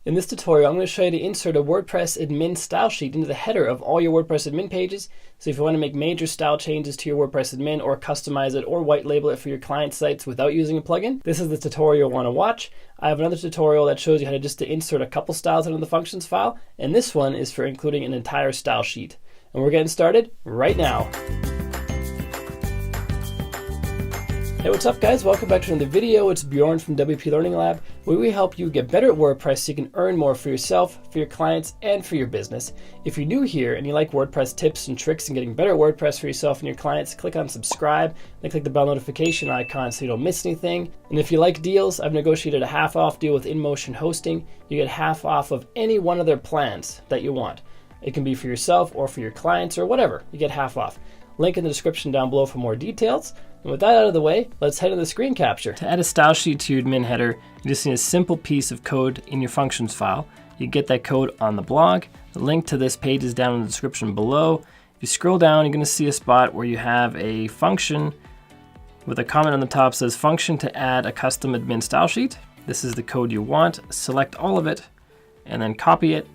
In this tutorial, I'm going to show you to insert a WordPress admin style sheet into the header of all your WordPress admin pages. So if you want to make major style changes to your WordPress admin or customize it or white label it for your client sites without using a plugin, this is the tutorial you'll want to watch. I have another tutorial that shows you how to just insert a couple styles into the functions file, and this one is for including an entire style sheet. And we're getting started right now. Hey, what's up guys? Welcome back to another video. It's Bjorn from WPLearningLab, where we help you get better at WordPress so you can earn more for yourself, for your clients, and for your business. If you're new here and you like WordPress tips and tricks and getting better at WordPress for yourself and your clients, click on subscribe and click the bell notification icon so you don't miss anything. And if you like deals, I've negotiated a half-off deal with InMotion Hosting. You get half off of any one of their plans that you want. It can be for yourself or for your clients or whatever. You get half off. Link in the description down below for more details. And with that out of the way, let's head to the screen capture. To add a style sheet to your admin header, you just need a simple piece of code in your functions file. You get that code on the blog. The link to this page is down in the description below. If you scroll down, you're going to see a spot where you have a function with a comment on the top that says function to add a custom admin style sheet. This is the code you want. Select all of it and then copy it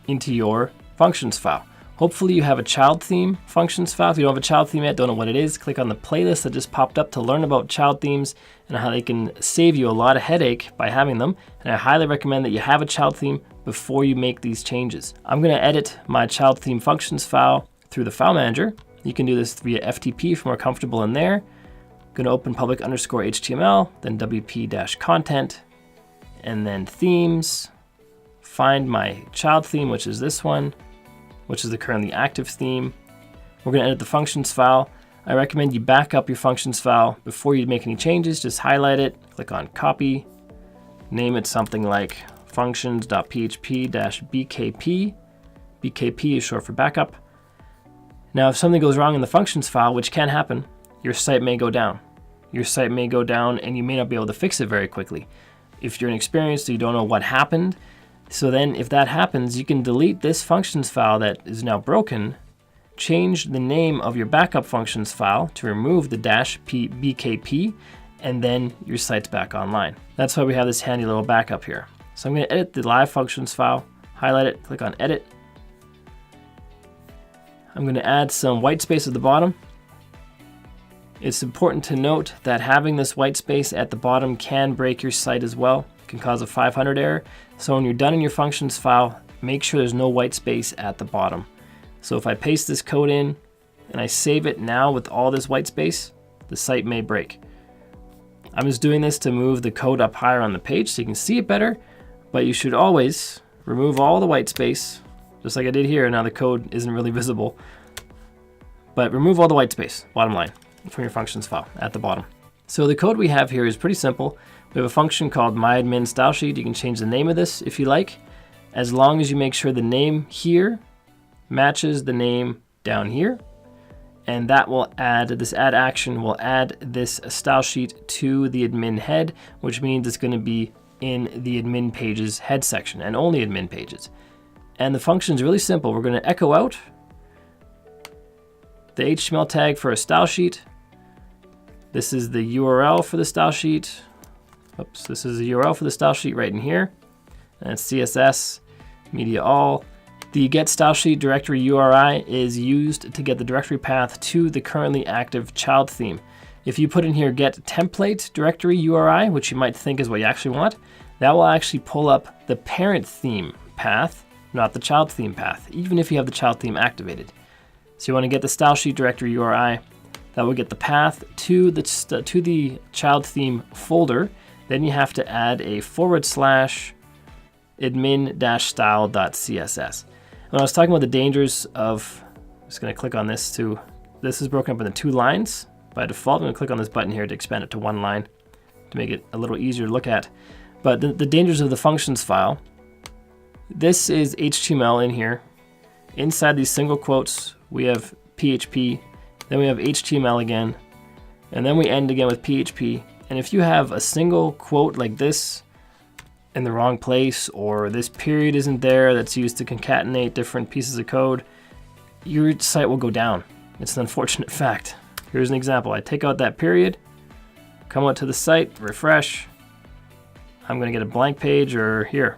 into your functions file. Hopefully you have a child theme functions file. If you don't have a child theme yet, don't know what it is, click on the playlist that just popped up to learn about child themes and how they can save you a lot of headache by having them. And I highly recommend that you have a child theme before you make these changes. I'm going to edit my child theme functions file through the file manager. You can do this via FTP if you're more comfortable in there. I'm going to open public_HTML, then WP-content, and then themes. Find my child theme, which is this one, which is the currently active theme. We're going to edit the functions file. I recommend you back up your functions file before you make any changes. Just highlight it, click on copy, name it something like functions.php-bkp. BKP is short for backup. Now, if something goes wrong in the functions file, which can happen, your site may go down. Your site may go down and you may not be able to fix it very quickly. If you're inexperienced, you don't know what happened. So then if that happens, you can delete this functions file that is now broken, change the name of your backup functions file to remove the -bkp, and then your site's back online. That's why we have this handy little backup here. So I'm going to edit the live functions file, highlight it, click on edit. I'm going to add some white space at the bottom. It's important to note that having this white space at the bottom can break your site as well. Can cause a 500 error. So when you're done in your functions file, make sure there's no white space at the bottom. So if I paste this code in and I save it now with all this white space, the site may break. I'm just doing this to move the code up higher on the page so you can see it better, but you should always remove all the white space, just like I did here. Now the code isn't really visible, but remove all the white space, bottom line, from your functions file at the bottom. So the code we have here is pretty simple. We have a function called myAdminStyleSheet. You can change the name of this if you like, as long as you make sure the name here matches the name down here. And that will add, this add action will add this style sheet to the admin head, which means it's going to be in the admin pages head section and only admin pages. And the function is really simple. We're going to echo out the HTML tag for a style sheet. This is the URL for the style sheet. Oops, this is the URL for the style sheet right in here. And it's CSS, media all. The get style sheet directory URI is used to get the directory path to the currently active child theme. If you put in here get template directory URI, which you might think is what you actually want, that will actually pull up the parent theme path, not the child theme path, even if you have the child theme activated. So you want to get the style sheet directory URI. That will get the path to the child theme folder. Then you have to add a /admin-style.css. When I was talking about the dangers of, I'm just going to click on this too. This is broken up into 2 lines. By default, I'm going to click on this button here to expand it to 1 line to make it a little easier to look at. But the dangers of the functions file, this is HTML in here. Inside these single quotes, we have PHP, then we have HTML again, and then we end again with PHP. And if you have a single quote like this in the wrong place, or this period isn't there that's used to concatenate different pieces of code, your site will go down. It's an unfortunate fact. Here's an example. I take out that period, come out to the site, refresh. I'm going to get a blank page, or here,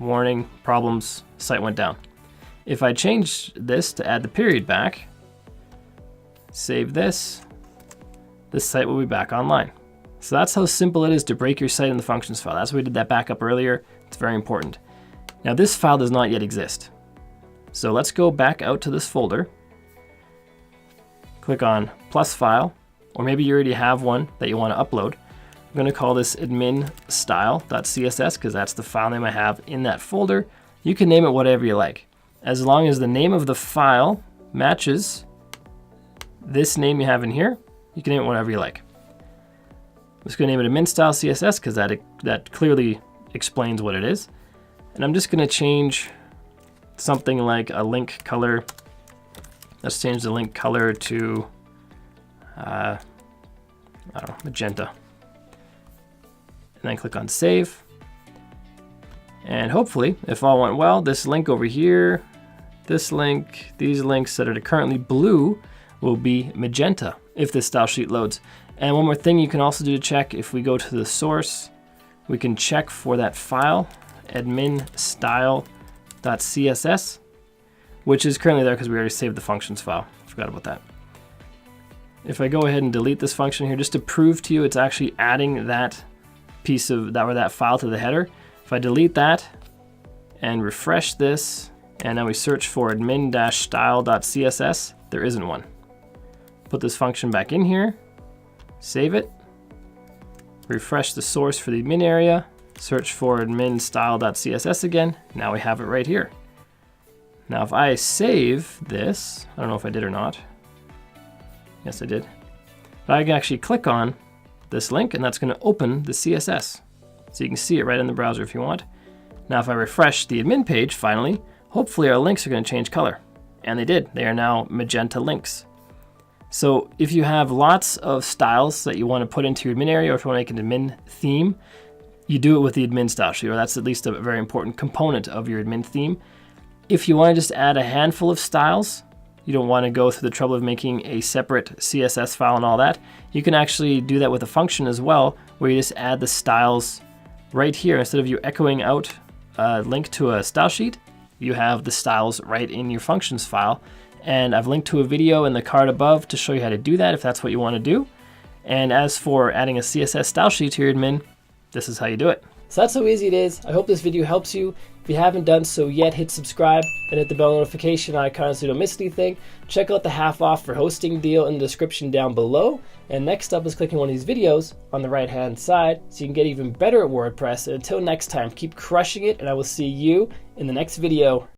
warning, problems, site went down. If I change this to add the period back, save this, this site will be back online. So that's how simple it is to break your site in the functions file. That's why we did that backup earlier. It's very important. Now this file does not yet exist. So let's go back out to this folder, click on plus file, or maybe you already have one that you want to upload. I'm going to call this admin.style.css because that's the file name I have in that folder. You can name it whatever you like, as long as the name of the file matches this name you have in here. You can name it whatever you like. I'm just going to name it admin.style.css because that clearly explains what it is. And I'm just going to change something like a link color. Let's change the link color to I don't know, magenta. And then click on save. And hopefully, if all went well, this link over here, this link, these links that are currently blue will be magenta if this style sheet loads. And one more thing you can also do to check, if we go to the source, we can check for that file, admin.style.css, which is currently there because we already saved the functions file. Forgot about that. If I go ahead and delete this function here, just to prove to you it's actually adding that piece of that file to the header. If I delete that and refresh this, and now we search for admin-style.css, there isn't one. Put this function back in here, save it, refresh the source for the admin area, search for admin-style.css again. Now we have it right here. Now if I save this, I don't know if I did or not. Yes, I did. But I can actually click on this link and that's going to open the CSS. So you can see it right in the browser if you want. Now if I refresh the admin page, finally, hopefully our links are going to change color. And they did. They are now magenta links. So if you have lots of styles that you want to put into your admin area, or if you want to make an admin theme, you do it with the admin style sheet, or that's at least a very important component of your admin theme. If you want to just add a handful of styles, you don't want to go through the trouble of making a separate CSS file and all that, you can actually do that with a function as well, where you just add the styles right here. Instead of you echoing out a link to a style sheet, you have the styles right in your functions file. And I've linked to a video in the card above to show you how to do that if that's what you want to do. And as for adding a CSS style sheet to your admin, this is how you do it. So that's how easy it is. I hope this video helps you. If you haven't done so yet, hit subscribe and hit the bell notification icon so you don't miss anything. Check out the half off for hosting deal in the description down below. And next up is clicking one of these videos on the right hand side so you can get even better at WordPress. And until next time, keep crushing it, and I will see you in the next video.